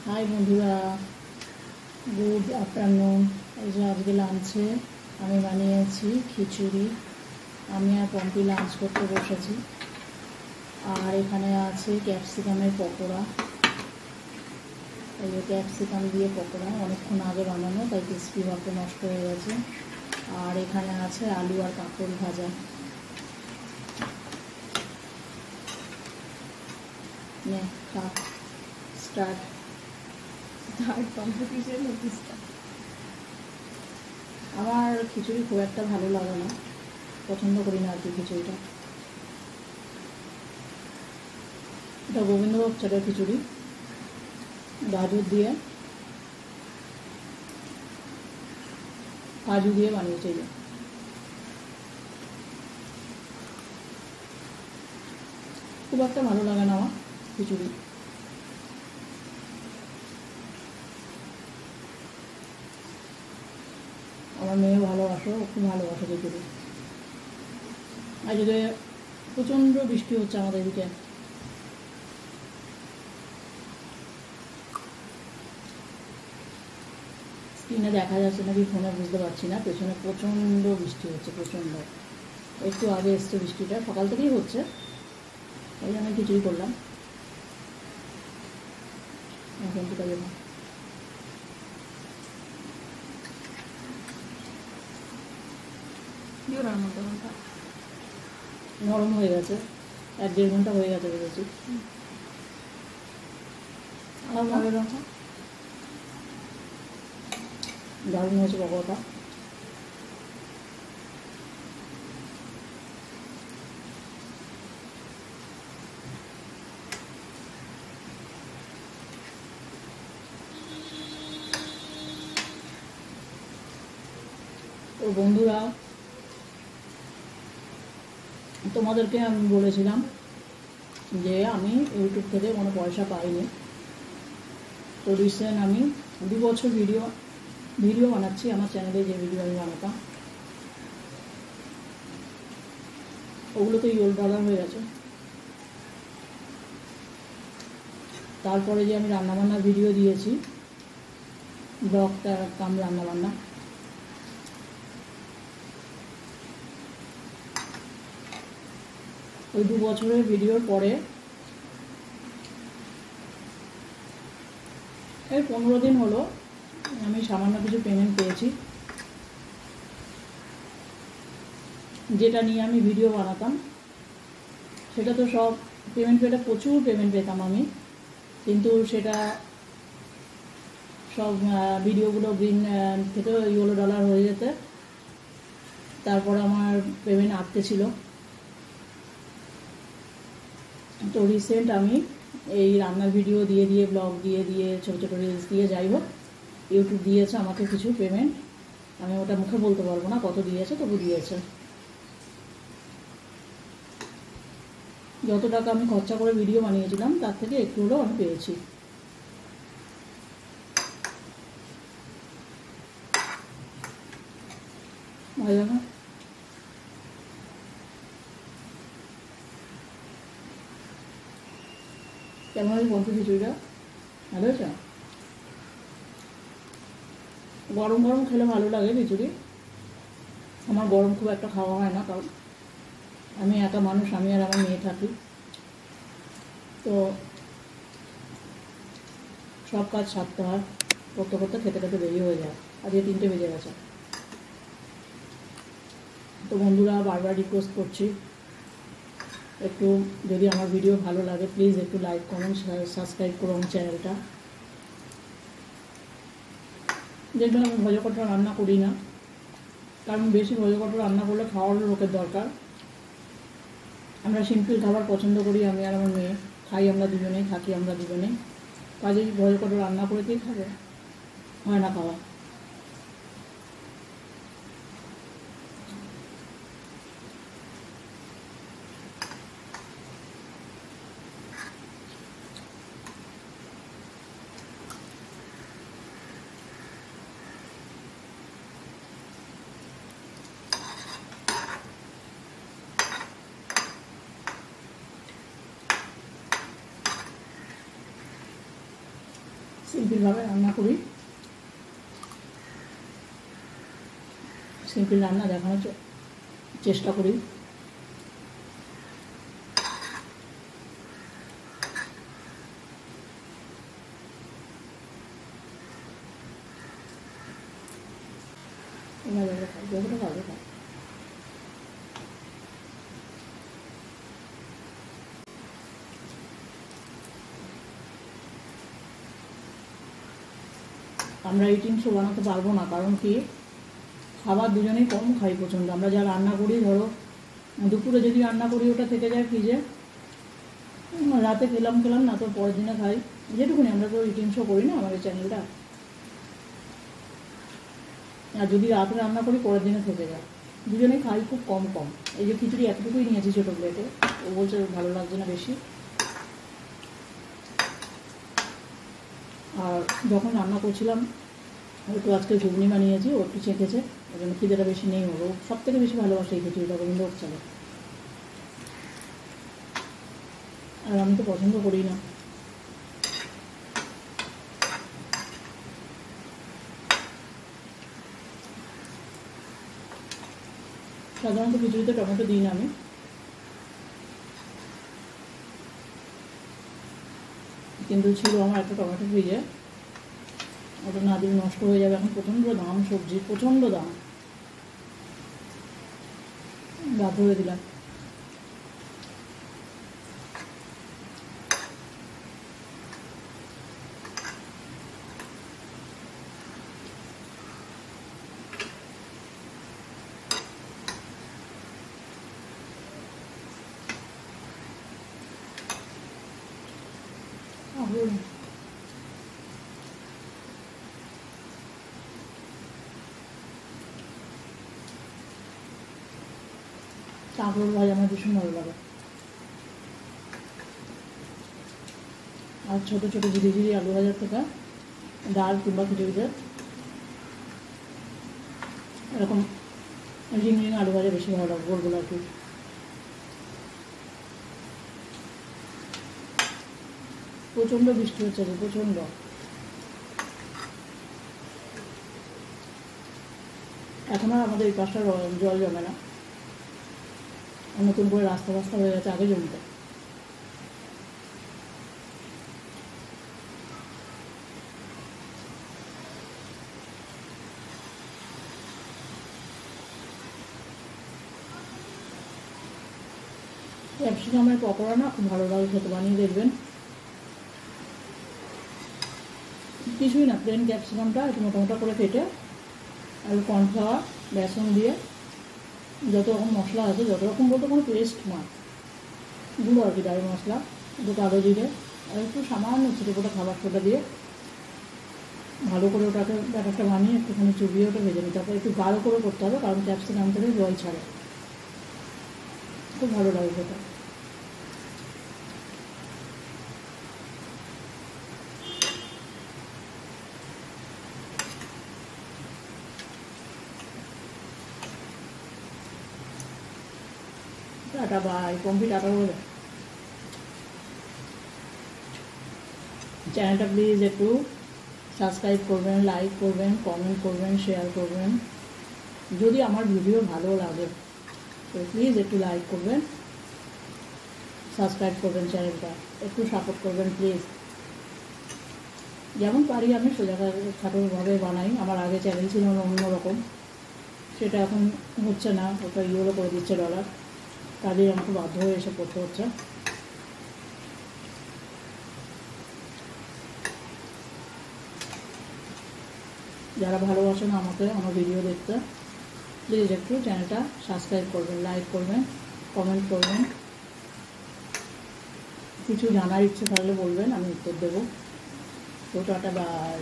High বন্ধুরা, good afternoon. এই যে আজকে লাঞ্চে আমি বানিয়েছি খিচুড়ি। আমি আর পম্পি লাঞ্চ করতে বসেছি। আর এখানে আছে ক্যাপসিকামের পকোড়া। এই যে ক্যাপসিকাম দিয়ে পকোড়া, অনেকক্ষণ আগে বানানো, তাই ক্রিস্পি ভাবে নষ্ট হয়ে গেছে। আর এখানে আছে আলু আর কাঁকরোল ভাজা। নে খাক, স্টার্ট কম্পিটিশন। আমার খিচুড়ি খুব একটা ভালো লাগে না, পছন্দ করি না আর কি খিচুড়িটা। এটা গোবিন্দভোগ চালের খিচুড়ি, গাজর দিয়ে কাজু দিয়ে বানিয়েছে। খুব একটা ভালো লাগে না আমার খিচুড়ি। আমার মেয়ে ভালোবাসে, ও খুব ভালোবাসে খিচুড়ি। আজকে প্রচণ্ড বৃষ্টি হচ্ছে আমাদের এদিকে। স্ক্রিনে দেখা যাচ্ছে নাকি ফোনে বুঝতে পারছি না, পেছনে প্রচণ্ড বৃষ্টি হচ্ছে, প্রচণ্ড। একটু আগে এসছে বৃষ্টিটা, সকাল থেকেই হচ্ছে, এই জন্য খিচুড়ি করলাম। এখন তো কাজে না, নরম হয়ে গেছে, 1-1.5 ঘন্টা হয়ে গেছে ভেবেছি। দারুণ হয়েছে পকোড়াটা। তো বন্ধুরা, তোমাদেরকে আমি বলেছিলাম যে আমি ইউটিউব থেকে কোনো পয়সা পাইনি। তো রিসেন্ট আমি 2 বছর ভিডিও বানাচ্ছি আমার চ্যানেলে। যে ভিডিও আমি বানাতাম ওগুলো তো $1 হয়ে গেছে। তারপরে যে আমি রান্নাবান্নার ভিডিও দিয়েছি, ব্লগটা কাম রান্নাবান্না, ওই 2 বছরের ভিডিওর পরে এই 15 দিন হলো আমি সামান্য কিছু পেমেন্ট পেয়েছি। যেটা নিয়ে আমি ভিডিও বানাতাম সেটা তো সব পেমেন্ট পেতে, প্রচুর পেমেন্ট পেতাম আমি, কিন্তু সেটা সব ভিডিওগুলো গ্রিন থেকে $1 হয়ে যেতে, তারপর আমার পেমেন্ট আটকে ছিল। তো রিসেন্ট আমি এই রান্নার ভিডিও দিয়ে ব্লগ দিয়ে ছোটো ছোটো রিলস দিয়ে, যাই হোক, ইউটিউব দিয়েছে আমাকে কিছু পেমেন্ট। আমি ওটা মুখে বলতে পারবো না কত দিয়েছে, তবু দিয়েছে। যত টাকা আমি খরচা করে ভিডিও বানিয়েছিলাম তার থেকে একটু হলেও আমি পেয়েছি। ভালো না? কেমন হয়েছে বন্ধু খিচুড়িটা? ভালো হয়েছে? গরম গরম খেলে ভালো লাগে খিচুড়ি। আমার গরম খুব একটা খাওয়া হয় না, কারণ আমি একা মানুষ, আমি আর আমার মেয়ে থাকি, তো সব কাজ সারতে হয়, করতে করতে খেতে খেতে দেরি হয়ে যায়। আজকে 3টে বেজে গেছে। তো বন্ধুরা, বারবার রিকোয়েস্ট করছি, একটু যদি আমার ভিডিও ভালো লাগে প্লিজ একটু লাইক, কমেন্ট, সাবস্ক্রাইব করো আমার চ্যানেলটা। দেখবেন আমি ভজকটা রান্না করি না, কারণ বেশি ভজকটা রান্না করলে খাওয়ার লোকের দরকার। আমরা সিম্পল খাবার পছন্দ করি, আমি আর আমার মেয়ে খাই, আমরা দুজনেই থাকি, আমরা দুজনেই। কাজেই ভজকটা রান্না করেতেই খাবে, হয় না খাওয়া। সিম্পলভাবে রান্না করি, সিম্পল রান্না দেখানোর চেষ্টা করি। যতটা খাবে খাই। আমরা ইটিং শো বানাতে পারবো না, কারণ কি খাবার দুজনেই কম খাই প্রচণ্ড। আমরা যা রান্না করি, ধরো দুপুরে যদি রান্না করি ওটা থেকে যায় ফ্রিজে, রাতে খেলাম না, তো পরের দিনে খাই যেটুকুনি। আমরা তো ইটিং শো করি না আমাদের চ্যানেলটা, আর যদি রাতে রান্না করি পরের দিনে থেকে যায়। দুজনেই খাই খুব কম। এই যে খিচুড়ি এতটুকুই নিয়েছি ছোটো প্লেটে, ও বলছে ভালো লাগছে না বেশি। আর যখন রান্না করছিলাম একটু আজকে ঘুগনি বানিয়েছি, ও একটু চেখেছে, ওই জন্য খিদেটা বেশি নেই। ওর সব থেকে বেশি ভালোবাসে এই খিচুড়িটা, গোবিন্দভোগ চালে। আর আমি তো পছন্দ করি না। সাধারণত খিচুড়িতে টমেটো দিই না আমি, কিন্তু ছিল আমার একটা টমেটো ফ্রিজে, ওটা না দিলে নষ্ট হয়ে যাবে। এখন প্রচণ্ড দাম সবজির, প্রচণ্ড দাম, বাধ্য হয়ে দিলাম। কাঁকরোল ভাজা আমার ভীষণ ভালো লাগে। আর ছোটো ছোটো ঝিরি আলু ভাজার থেকে ডাল কিংবা খিচুড়িতে এরকম রিং আলু ভাজা বেশি ভালো লাগে, গোল আর কি। প্রচণ্ড বৃষ্টি হচ্ছে, প্রচণ্ড। এখন আর আমাদের এই পাশটা জল জমে না, নতুন করে রাস্তা হয়ে গেছে, আগে জমিতে। ক্যাপসিকামের পকোড়া না খুব ভালো লাগে খেতে, বানিয়ে দেখবেন। কিছুই না, প্লেন ক্যাপসিকামটা একটু মোটা করে কেটে আর কর্নফ্লাওয়ার বেসন দিয়ে, যত রকম মশলা আছে, যত রকম বলতে কোনো পেস্ট না, গুঁড়ো আর কি, ডাই মশলা, একটু কালো জিরে আর একটু সামান্য ছোটো ছোটো খাবার সোডা দিয়ে ভালো করে ওটাকে ব্যাটারটা বানিয়ে একটুখানি চুবিয়ে ওটা ভেজে নিতে হবে। একটু গাঢ় করে করতে হবে, কারণ ক্যাপসিকাম থেকে জল ছাড়ে, খুব ভালো লাগে সেটা। টাটা বাই, কমপ্লি টাটা বলে। চ্যানেলটা প্লিজ একটু সাবস্ক্রাইব করবেন, লাইক করবেন, কমেন্ট করবেন, শেয়ার করবেন। যদি আমার ভিডিও ভালো লাগে তো প্লিজ একটু লাইক করবেন, সাবস্ক্রাইব করবেন, চ্যানেলটা একটু সাপোর্ট করবেন প্লিজ। যেমন পারি আমি খাটোভাবে বানাই। আমার আগে চ্যানেল ছিল অন্যরকম, সেটা এখন হচ্ছে না, ওটা ইউরো করে দিচ্ছে ডলার, কাজেই আমাকে বাধ্য হয়ে এসে করতে হচ্ছে। যারা ভালোবাসেন আমাকে, আমার ভিডিও দেখতে, প্লিজ একটু চ্যানেলটা সাবস্ক্রাইব করবেন, লাইক করবেন, কমেন্ট করবেন। কিছু জানার ইচ্ছে থাকলে বলবেন, আমি উত্তর দেবো। তো টাটা বাই।